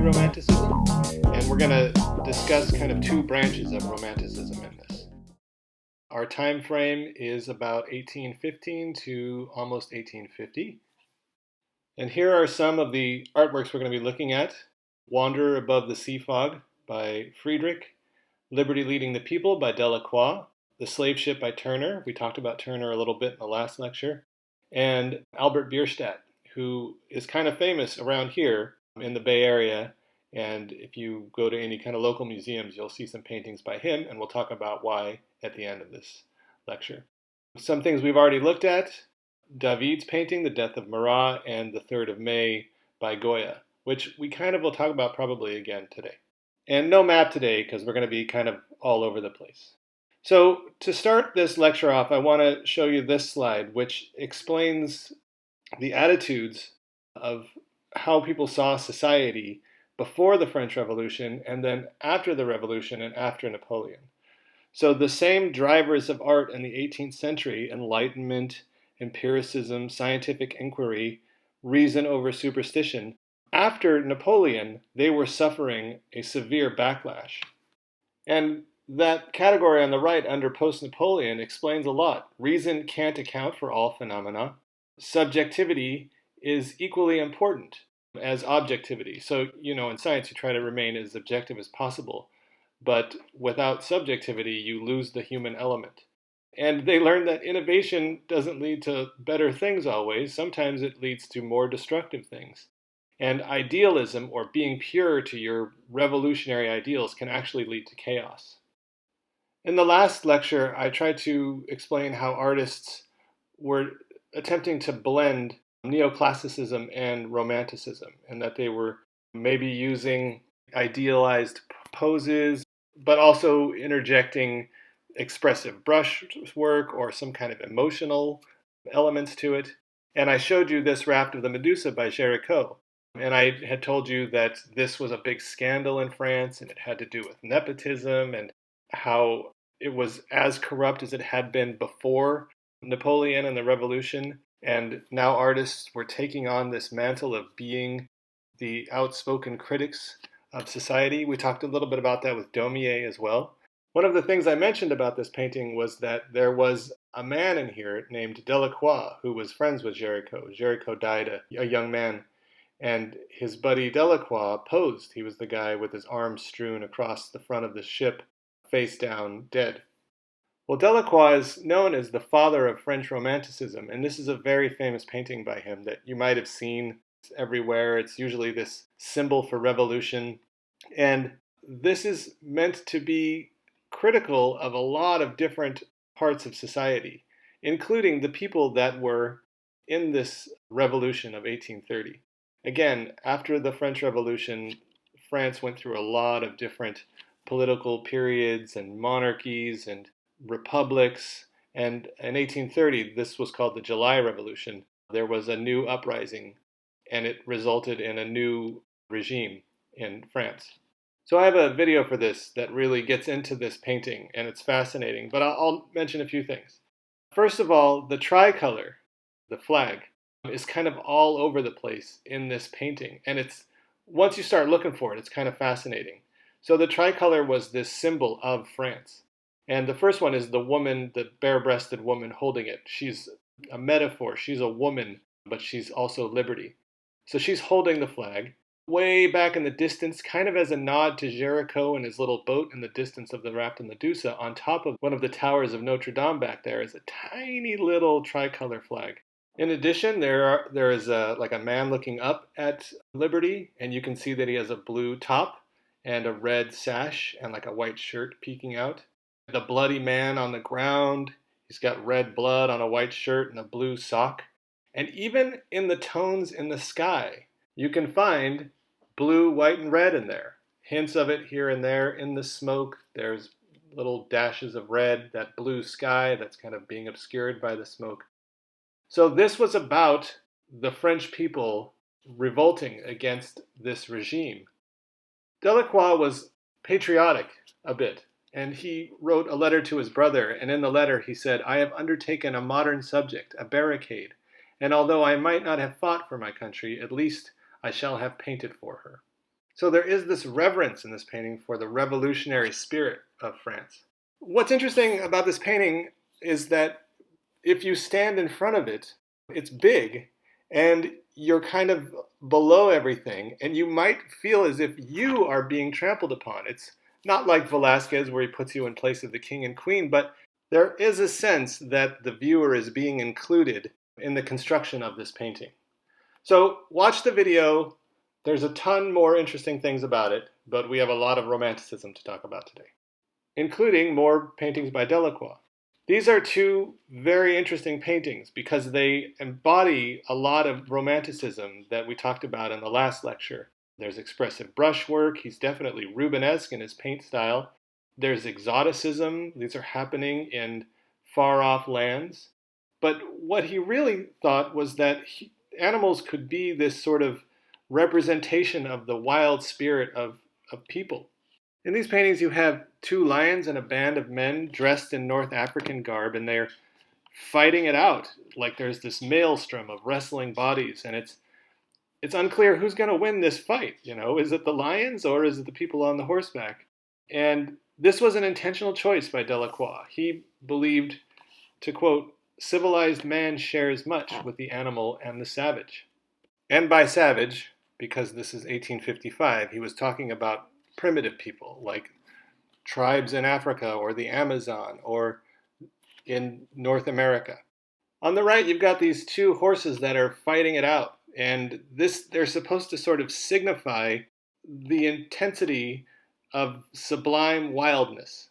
Romanticism, and we're going to discuss kind of two branches of Romanticism in this. Our time frame is about 1815 to almost 1850. And here are some of the artworks we're going to be looking at. Wanderer Above the Sea Fog by Friedrich, Liberty Leading the People by Delacroix, The Slave Ship by Turner. We talked about Turner a little bit in the last lecture. And Albert Bierstadt, who is kind of famous around here in the Bay Area. And if you go to any kind of local museums, you'll see some paintings by him, and we'll talk about why at the end of this lecture. Some things we've already looked at: David's painting, The Death of Marat, and The 3rd of May by Goya, which we kind of will talk about probably again today. And no map today, because we're going to be kind of all over the place. So to start this lecture off, I want to show you this slide, which explains the attitudes of how people saw society before the French Revolution and then after the Revolution and after Napoleon. So the same drivers of art in the 18th century, Enlightenment, empiricism, scientific inquiry, reason over superstition, after Napoleon, they were suffering a severe backlash. And that category on the right under post-Napoleon explains a lot. Reason can't account for all phenomena. Subjectivity is equally important as objectivity. So, in science you try to remain as objective as possible, but without subjectivity you lose the human element. And they learned that innovation doesn't lead to better things always. Sometimes it leads to more destructive things. And idealism, or being pure to your revolutionary ideals, can actually lead to chaos. In the last lecture, I tried to explain how artists were attempting to blend neoclassicism and romanticism, and that they were maybe using idealized poses, but also interjecting expressive brushwork or some kind of emotional elements to it. And I showed you this Raft of the Medusa by Géricault. And I had told you that this was a big scandal in France, and it had to do with nepotism and how it was as corrupt as it had been before Napoleon and the Revolution. And now artists were taking on this mantle of being the outspoken critics of society. We talked a little bit about that with Daumier as well. One of the things I mentioned about this painting was that there was a man in here named Delacroix who was friends with Géricault. Géricault died a young man, and his buddy Delacroix posed. He was the guy with his arms strewn across the front of the ship, face down, dead. Well, Delacroix is known as the father of French Romanticism, and this is a very famous painting by him that you might have seen everywhere. It's usually this symbol for revolution, and this is meant to be critical of a lot of different parts of society, including the people that were in this revolution of 1830. Again, after the French Revolution, France went through a lot of different political periods and monarchies and republics, and in 1830 this was called the July Revolution. There was a new uprising, and it resulted in a new regime in France. So I have a video for this that really gets into this painting, and it's fascinating, but I'll mention a few things. First of all, the tricolor, the flag, is kind of all over the place in this painting, and it's, once you start looking for it, it's kind of fascinating. So the tricolor was this symbol of France. And the first one is the woman, the bare-breasted woman holding it. She's a metaphor. She's a woman, but she's also liberty. So she's holding the flag. Way back in the distance, kind of as a nod to Géricault and his little boat in the distance of the Raft of Medusa, on top of one of the towers of Notre Dame back there is a tiny little tricolor flag. In addition, there is like a man looking up at liberty, and you can see that he has a blue top and a red sash and like a white shirt peeking out. The bloody man on the ground, he's got red blood on a white shirt and a blue sock. And even in the tones in the sky, you can find blue, white, and red in there. Hints of it here and there. In the smoke, there's little dashes of red, that blue sky that's kind of being obscured by the smoke. So this was about the French people revolting against this regime. Delacroix was patriotic a bit, and he wrote a letter to his brother, and in the letter he said, "I have undertaken a modern subject, a barricade, and although I might not have fought for my country, at least I shall have painted for her." So there is this reverence in this painting for the revolutionary spirit of France. What's interesting about this painting is that if you stand in front of it, it's big and you're kind of below everything, and you might feel as if you are being trampled upon. It's not like Velázquez where he puts you in place of the king and queen, but there is a sense that the viewer is being included in the construction of this painting. So watch the video. There's a ton more interesting things about it, but we have a lot of Romanticism to talk about today, including more paintings by Delacroix. These are two very interesting paintings because they embody a lot of Romanticism that we talked about in the last lecture. There's expressive brushwork. He's definitely Rubenesque in his paint style. There's exoticism. These are happening in far-off lands. But what he really thought was that animals could be this sort of representation of the wild spirit of people. In these paintings, you have two lions and a band of men dressed in North African garb, and they're fighting it out like there's this maelstrom of wrestling bodies, and it's unclear who's going to win this fight. Is it the lions or is it the people on the horseback? And this was an intentional choice by Delacroix. He believed, to quote, "Civilized man shares much with the animal and the savage." And by savage, because this is 1855, he was talking about primitive people, like tribes in Africa or the Amazon or in North America. On the right, you've got these two horses that are fighting it out, and they're supposed to sort of signify the intensity of sublime wildness.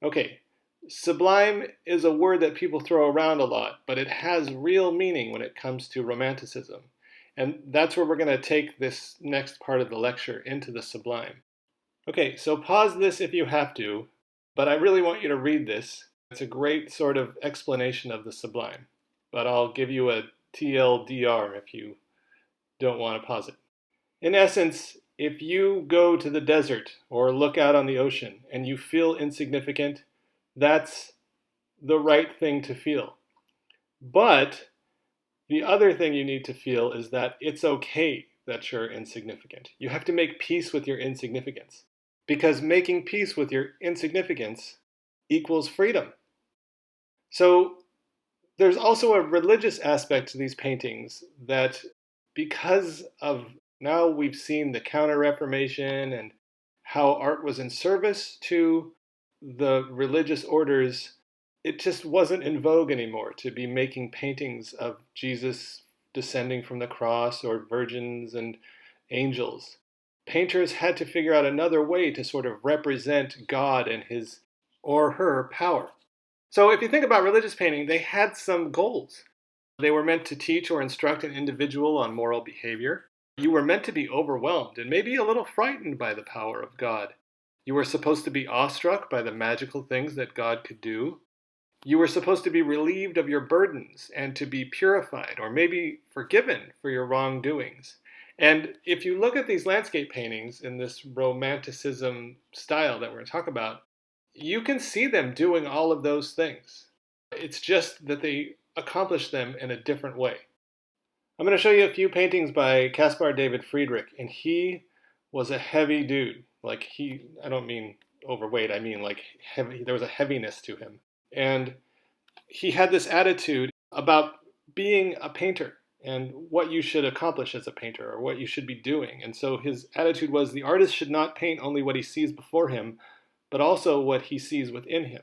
Okay, sublime is a word that people throw around a lot, but it has real meaning when it comes to Romanticism. And that's where we're going to take this next part of the lecture, into the sublime. Okay, so pause this if you have to, but I really want you to read this. It's a great sort of explanation of the sublime, but I'll give you a TLDR if you don't want to pause it. In essence, if you go to the desert or look out on the ocean and you feel insignificant, that's the right thing to feel. But the other thing you need to feel is that it's okay that you're insignificant. You have to make peace with your insignificance, because making peace with your insignificance equals freedom. So there's also a religious aspect to these paintings that, because of now we've seen the Counter-Reformation and how art was in service to the religious orders, it just wasn't in vogue anymore to be making paintings of Jesus descending from the cross or virgins and angels. Painters had to figure out another way to sort of represent God and his or her power. So if you think about religious painting, they had some goals. They were meant to teach or instruct an individual on moral behavior. You were meant to be overwhelmed and maybe a little frightened by the power of God. You were supposed to be awestruck by the magical things that God could do. You were supposed to be relieved of your burdens and to be purified or maybe forgiven for your wrongdoings. And if you look at these landscape paintings in this Romanticism style that we're going to talk about, you can see them doing all of those things. It's just that they accomplish them in a different way. I'm going to show you a few paintings by Caspar David Friedrich, and he was a heavy dude. I don't mean overweight, I mean like heavy. There was a heaviness to him. And he had this attitude about being a painter and what you should accomplish as a painter or what you should be doing. And so his attitude was the artist should not paint only what he sees before him, but also what he sees within him.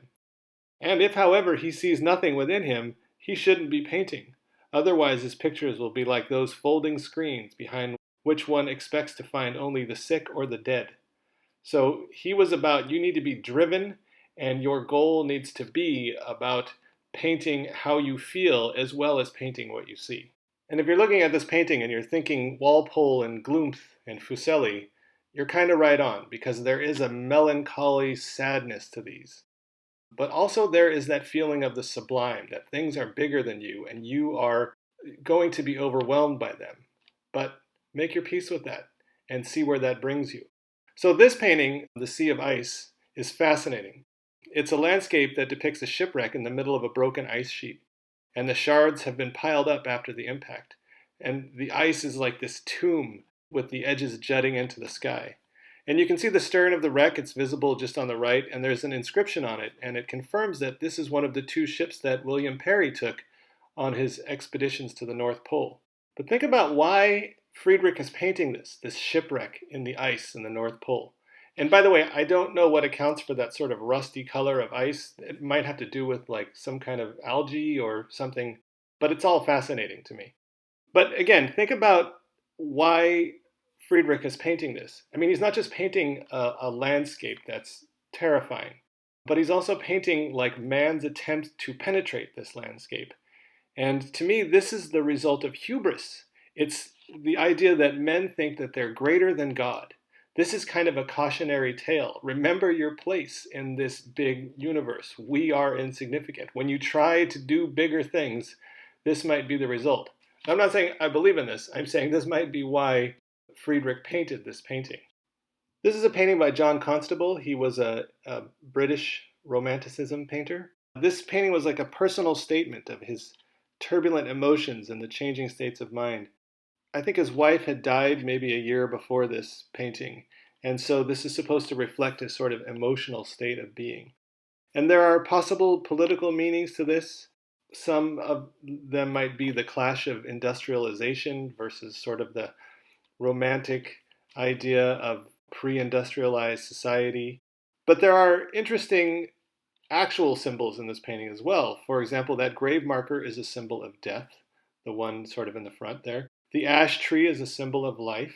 And if, however, he sees nothing within him, he shouldn't be painting. Otherwise, his pictures will be like those folding screens behind which one expects to find only the sick or the dead. So he was about, you need to be driven, and your goal needs to be about painting how you feel as well as painting what you see. And if you're looking at this painting and you're thinking Walpole and Gloomth and Fuseli, you're kind of right on, because there is a melancholy sadness to these. But also there is that feeling of the sublime, that things are bigger than you and you are going to be overwhelmed by them. But make your peace with that and see where that brings you. So this painting, The Sea of Ice, is fascinating. It's a landscape that depicts a shipwreck in the middle of a broken ice sheet, and the shards have been piled up after the impact. And the ice is like this tomb with the edges jutting into the sky. And you can see the stern of the wreck. It's visible just on the right, and there's an inscription on it, and it confirms that this is one of the two ships that William Parry took on his expeditions to the North Pole. But think about why Friedrich is painting this shipwreck in the ice in the North Pole. And by the way, I don't know what accounts for that sort of rusty color of ice. It might have to do with like some kind of algae or something, but it's all fascinating to me. But again, think about why Friedrich is painting this. I mean, he's not just painting a landscape that's terrifying, but he's also painting like man's attempt to penetrate this landscape. And to me, this is the result of hubris. It's the idea that men think that they're greater than God. This is kind of a cautionary tale. Remember your place in this big universe. We are insignificant. When you try to do bigger things, this might be the result. I'm not saying I believe in this. I'm saying this might be why Friedrich painted this painting. This is a painting by John Constable. He was a British Romanticism painter. This painting was like a personal statement of his turbulent emotions and the changing states of mind. I think his wife had died maybe a year before this painting, and so this is supposed to reflect his sort of emotional state of being. And there are possible political meanings to this. Some of them might be the clash of industrialization versus sort of the romantic idea of pre-industrialized society. But there are interesting actual symbols in this painting as well. For example, that grave marker is a symbol of death, the one sort of in the front there. The ash tree is a symbol of life.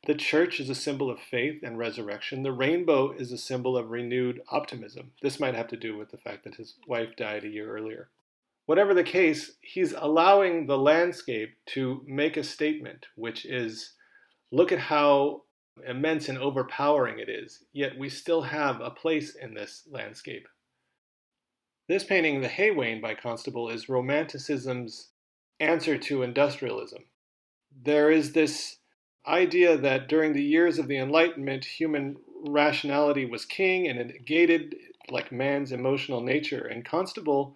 The church is a symbol of faith and resurrection. The rainbow is a symbol of renewed optimism. This might have to do with the fact that his wife died a year earlier. Whatever the case, he's allowing the landscape to make a statement, which is, look at how immense and overpowering it is, yet we still have a place in this landscape. This painting, The Hay Wain by Constable, is Romanticism's answer to industrialism. There is this idea that during the years of the Enlightenment, human rationality was king and it gated like man's emotional nature. And Constable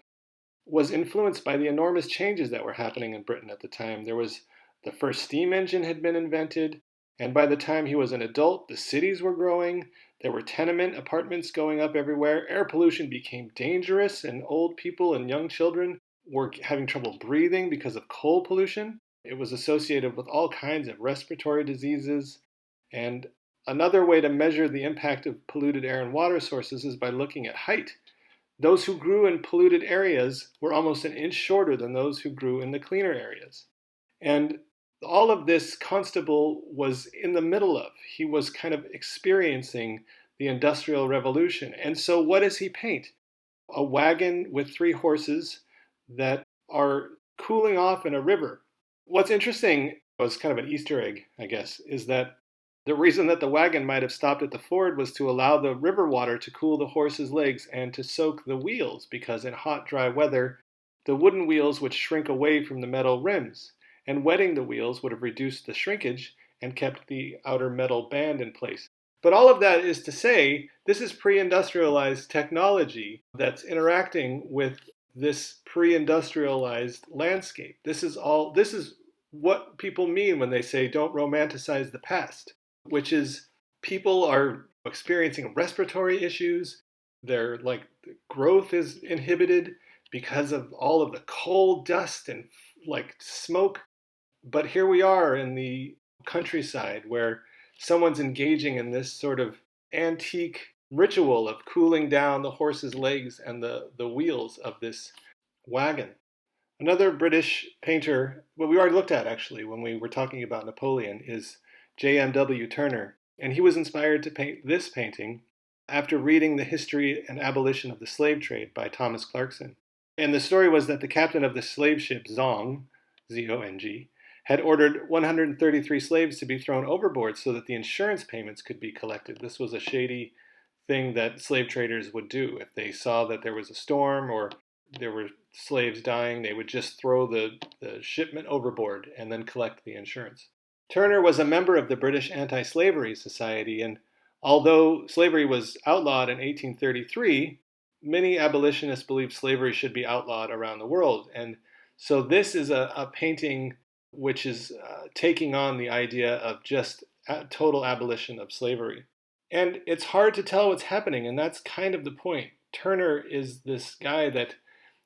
was influenced by the enormous changes that were happening in Britain at the time. There was the first steam engine had been invented, and by the time he was an adult, the cities were growing. There were tenement apartments going up everywhere. Air pollution became dangerous, and old people and young children were having trouble breathing because of coal pollution. It was associated with all kinds of respiratory diseases. And another way to measure the impact of polluted air and water sources is by looking at height. Those who grew in polluted areas were almost an inch shorter than those who grew in the cleaner areas. And all of this Constable was in the middle of. He was kind of experiencing the Industrial Revolution. And so what does he paint? A wagon with 3 horses that are cooling off in a river. What's interesting was kind of an Easter egg, I guess, is that the reason that the wagon might have stopped at the ford was to allow the river water to cool the horses' legs and to soak the wheels, because in hot, dry weather, the wooden wheels would shrink away from the metal rims, and wetting the wheels would have reduced the shrinkage and kept the outer metal band in place. But all of that is to say, this is pre-industrialized technology that's interacting with this pre-industrialized landscape. This is what people mean when they say don't romanticize the past, which is people are experiencing respiratory issues. Their growth is inhibited because of all of the coal dust and smoke. But here we are in the countryside where someone's engaging in this sort of antique ritual of cooling down the horse's legs and the wheels of this wagon. Another British painter, what we already looked at actually when we were talking about Napoleon, is J.M.W. Turner. And he was inspired to paint this painting after reading The History and Abolition of the Slave Trade by Thomas Clarkson. And the story was that the captain of the slave ship Zong, Z-O-N-G, had ordered 133 slaves to be thrown overboard so that the insurance payments could be collected. This was a shady thing that slave traders would do. If they saw that there was a storm or there were slaves dying, they would just throw the shipment overboard and then collect the insurance. Turner was a member of the British Anti-Slavery Society, and although slavery was outlawed in 1833, many abolitionists believed slavery should be outlawed around the world. And so this is a painting which is taking on the idea of just total abolition of slavery. And it's hard to tell what's happening, and that's kind of the point. Turner is this guy that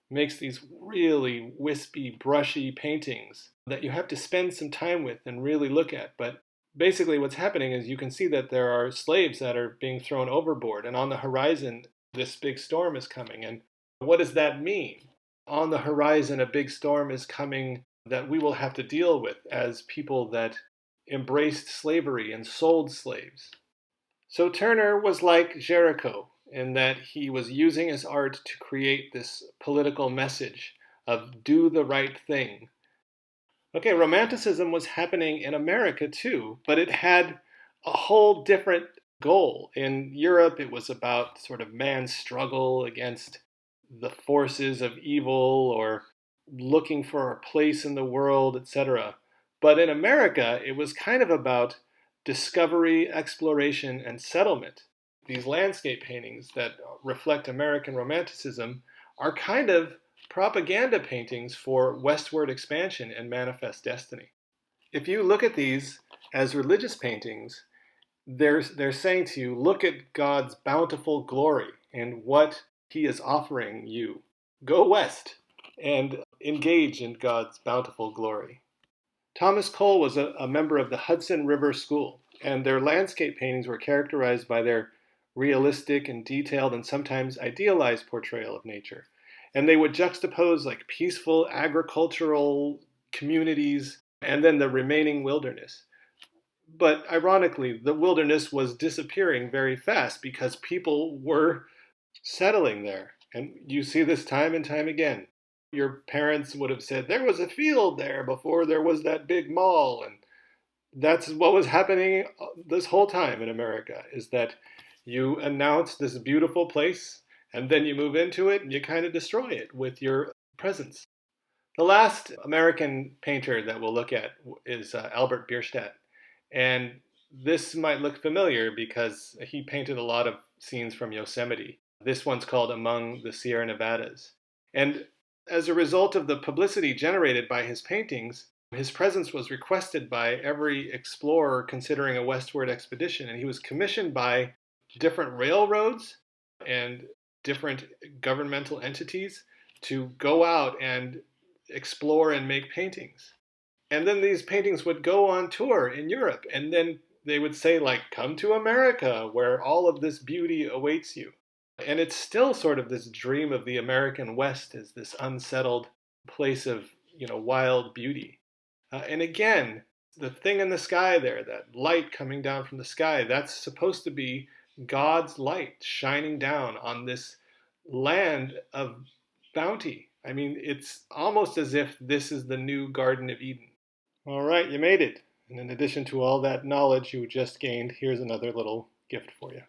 makes these really wispy, brushy paintings that you have to spend some time with and really look at. But basically what's happening is you can see that there are slaves that are being thrown overboard, and on the horizon, this big storm is coming. And what does that mean? On the horizon, a big storm is coming that we will have to deal with as people that embraced slavery and sold slaves. So Turner was like Jericho in that he was using his art to create this political message of do the right thing. Okay, Romanticism was happening in America too, but it had a whole different goal. In Europe, it was about sort of man's struggle against the forces of evil or looking for a place in the world, etc. But in America, it was kind of about discovery, exploration, and settlement. These landscape paintings that reflect American Romanticism are kind of propaganda paintings for westward expansion and manifest destiny. If you look at these as religious paintings, they're saying to you, look at God's bountiful glory and what he is offering you. Go west and engage in God's bountiful glory. Thomas Cole was a member of the Hudson River School, and their landscape paintings were characterized by their realistic and detailed and sometimes idealized portrayal of nature. And they would juxtapose like peaceful agricultural communities and then the remaining wilderness. But ironically, the wilderness was disappearing very fast because people were settling there. And you see this time and time again. Your parents would have said, there was a field there before there was that big mall. And that's what was happening this whole time in America, is that you announce this beautiful place, and then you move into it, and you kind of destroy it with your presence. The last American painter that we'll look at is Albert Bierstadt. And this might look familiar because he painted a lot of scenes from Yosemite. This one's called Among the Sierra Nevadas. And as a result of the publicity generated by his paintings, his presence was requested by every explorer considering a westward expedition, and he was commissioned by different railroads and different governmental entities to go out and explore and make paintings. And then these paintings would go on tour in Europe, and then they would say, like, come to America, where all of this beauty awaits you. And it's still sort of this dream of the American West as this unsettled place of, wild beauty. And again, the thing in the sky there, that light coming down from the sky, that's supposed to be God's light shining down on this land of bounty. I mean, it's almost as if this is the new Garden of Eden. All right, you made it. And in addition to all that knowledge you just gained, here's another little gift for you.